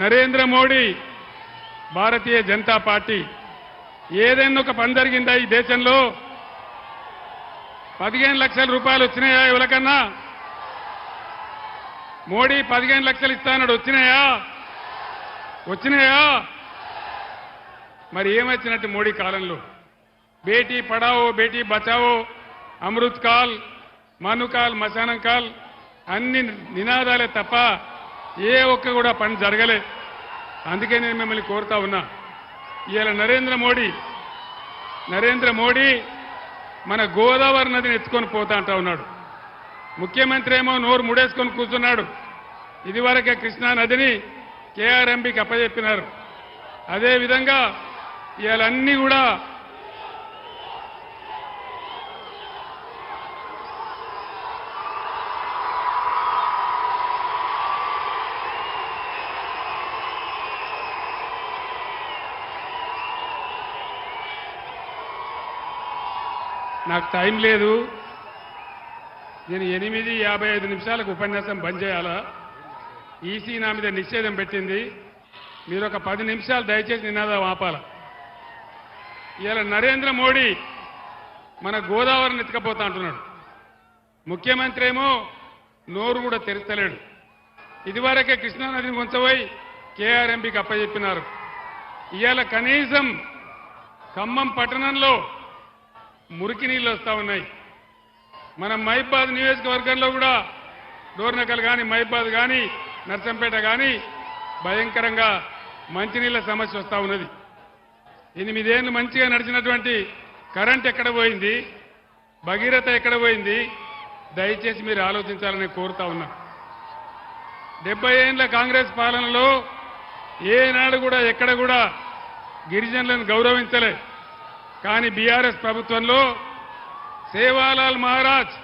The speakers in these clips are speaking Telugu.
నరేంద్ర మోడీ భారతీయ జనతా పార్టీ ఏదైనా ఒక పని జరిగిందా ఈ దేశంలో? 15 లక్షల రూపాయలు వచ్చినాయా ఎవరికన్నా? మోడీ 15 లక్షలు ఇస్తానడు, వచ్చినాయా? వచ్చినాయా? మరి ఏమొచ్చినట్టు మోడీ కాలంలో? బేటీ పడావో బేటీ బచావో, అమృత్ కాల్, మనుకాల్, మశానం కాల్ అన్ని నినాదాలే తప్ప ఏ ఒక్క కూడా పని జరగలే. అందుకే నేను మిమ్మల్ని కోరుతా ఉన్నా, ఇవాళ నరేంద్ర మోడీ మన గోదావరి నదిని ఎత్తుకొని పోతా అంటా ఉన్నాడు. ముఖ్యమంత్రి ఏమో నోరు ముడేసుకొని కూర్చున్నాడు. ఇదివరకే కృష్ణా నదిని కేఆర్ఎంబీకి అప్పచెప్పినారు. అదేవిధంగా ఇవాళ అన్ని కూడా నాకు టైం లేదు, నేను 8:55 నిమిషాలకు ఉపన్యాసం బంద్ చేయాలా? ఈసీ నా మీద నిషేధం పెట్టింది. మీరు ఒక 10 నిమిషాలు దయచేసి నినాదం ఆపాల. ఇవాళ నరేంద్ర మోడీ మన గోదావరిని ఎత్తుకపోతా అంటున్నాడు. ముఖ్యమంత్రి ఏమో నోరు కూడా తెరుస్తలేడు. ఇదివరకే కృష్ణానదిని ఉంచబోయి కేఆర్ఎంబీకి అప్పచెప్పినారు. ఇవాళ కనీసం ఖమ్మం పట్టణంలో మురికి నీళ్ళు వస్తూ ఉన్నాయి. మన మహిబాద్ నియోజకవర్గంలో కూడా డోర్నకల్ కానీ, మహిబాద్ కానీ, నర్సంపేట కానీ భయంకరంగా మంచినీళ్ళ సమస్య వస్తూ ఉన్నది. 8 ఏళ్ళు మంచిగా నడిచినటువంటి కరెంట్ ఎక్కడ పోయింది? భగీరథ ఎక్కడ పోయింది? దయచేసి మీరు ఆలోచించాలని కోరుతా ఉన్నా. 70 ఏళ్ల కాంగ్రెస్ పాలనలో ఏనాడు కూడా ఎక్కడ కూడా గిరిజనులను గౌరవించలే. కానీ బీఆర్ఎస్ ప్రభుత్వంలో సేవాలాల్ మహారాజ్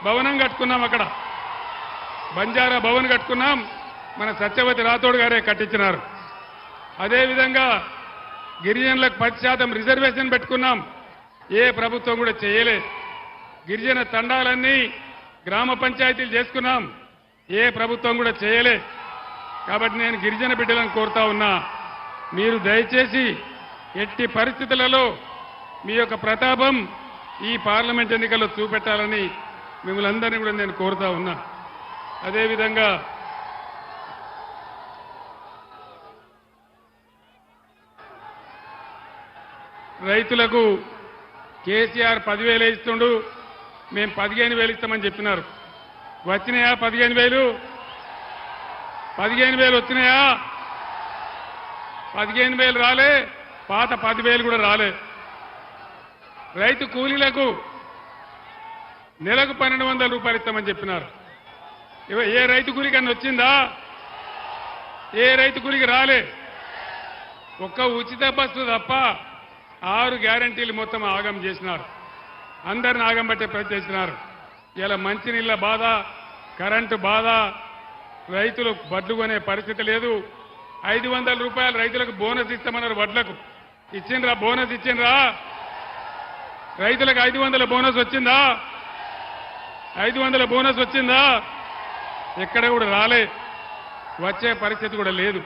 భవనం కట్టుకున్నాం, అక్కడ బంజారా భవన్ కట్టుకున్నాం, మన సత్యవతి రాథోడ్ గారే కట్టించినారు. అదేవిధంగా గిరిజనులకు 10% రిజర్వేషన్ పెట్టుకున్నాం, ఏ ప్రభుత్వం కూడా చేయలే. గిరిజన తండాలన్నీ గ్రామ పంచాయతీలు చేసుకున్నాం, ఏ ప్రభుత్వం కూడా చేయలే. కాబట్టి నేను గిరిజన బిడ్డలను కోరుతా ఉన్నా, మీరు దయచేసి ఎట్టి పరిస్థితులలో మీ యొక్క ప్రతాపం ఈ పార్లమెంట్ ఎన్నికల్లో చూపెట్టాలని మిమ్మల్ని అందరినీ కూడా నేను కోరుతా ఉన్నా. అదేవిధంగా రైతులకు కేసీఆర్ 10,000 ఇస్తుండు, మేము 15,000 ఇస్తామని చెప్పినారు. వచ్చినాయా 15,000? 15,000 వచ్చినాయా? 15,000 రాలే, పాత 10,000 కూడా రాలే. రైతు కూలీలకు నెలకు 1,200 రూపాయలు ఇస్తామని చెప్పినారు. ఏ రైతు కూలికి అన్న వచ్చిందా? ఏ రైతు కూలికి రాలే. ఒక్క ఉచిత బస్సు తప్ప 6 గ్యారంటీలు మొత్తం ఆగం చేసినారు. అందరిని ఆగం పట్టే ప్రయత్నం చేసినారు. ఇలా మంచినీళ్ళ బాధ, కరెంటు బాధ, రైతులు వడ్లు కొనే పరిస్థితి లేదు. 500 రూపాయలు రైతులకు బోనస్ ఇస్తామన్నారు. వడ్లకు ఇచ్చిండ్రా? బోనస్ ఇచ్చిండ్రా? రైతులకు 500 బోనస్ వచ్చిందా? 500 బోనస్ వచ్చిందా? ఎక్కడ కూడా రాలే, వచ్చే పరిస్థితి కూడా లేదు.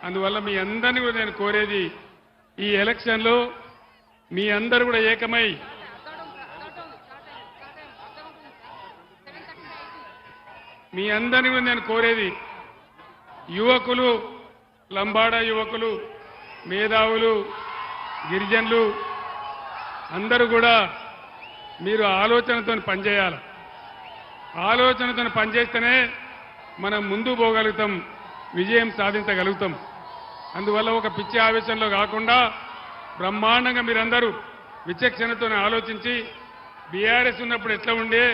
అందువల్ల మీ అందరినీ కూడా నేను కోరేది, ఈ ఎలక్షన్లో మీ అందరూ కూడా ఏకమై మీ అందరినీ కూడా నేను కోరేది, యువకులు, లంబాడా యువకులు, మేధావులు, గిరిజనులు అందరూ కూడా మీరు ఆలోచనతో పనిచేయాలి. ఆలోచనతో పనిచేస్తేనే మనం ముందు పోగలుగుతాం, విజయం సాధించగలుగుతాం. అందువల్ల ఒక పిచ్చి ఆవేశంలో కాకుండా బ్రహ్మాండంగా మీరందరూ విచక్షణతో ఆలోచించి, బీఆర్ఎస్ ఉన్నప్పుడు ఎట్లా ఉండే,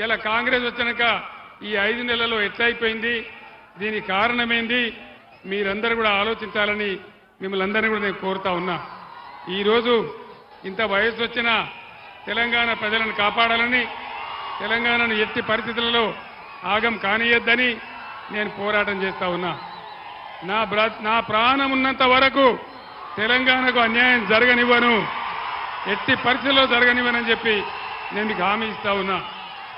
ఇలా కాంగ్రెస్ వచ్చినాక ఈ 5 నెలల్లో ఎట్లా అయిపోయింది, దీనికి కారణమేంది, మీరందరూ కూడా ఆలోచించాలని మిమ్మల్ని అందరినీ కూడా నేను కోరుతా ఉన్నా. ఈరోజు ఇంత వయసు వచ్చిన తెలంగాణ ప్రజలను కాపాడాలని, తెలంగాణను ఎట్టి పరిస్థితులలో ఆగం కానియద్దని నేను పోరాటం చేస్తా ఉన్నా. నా ప్రాణం ఉన్నంత వరకు తెలంగాణకు అన్యాయం జరగనివ్వను, ఎట్టి పరిస్థితుల్లో జరగనివ్వనని చెప్పి నేను మీకు హామీ ఇస్తా ఉన్నా.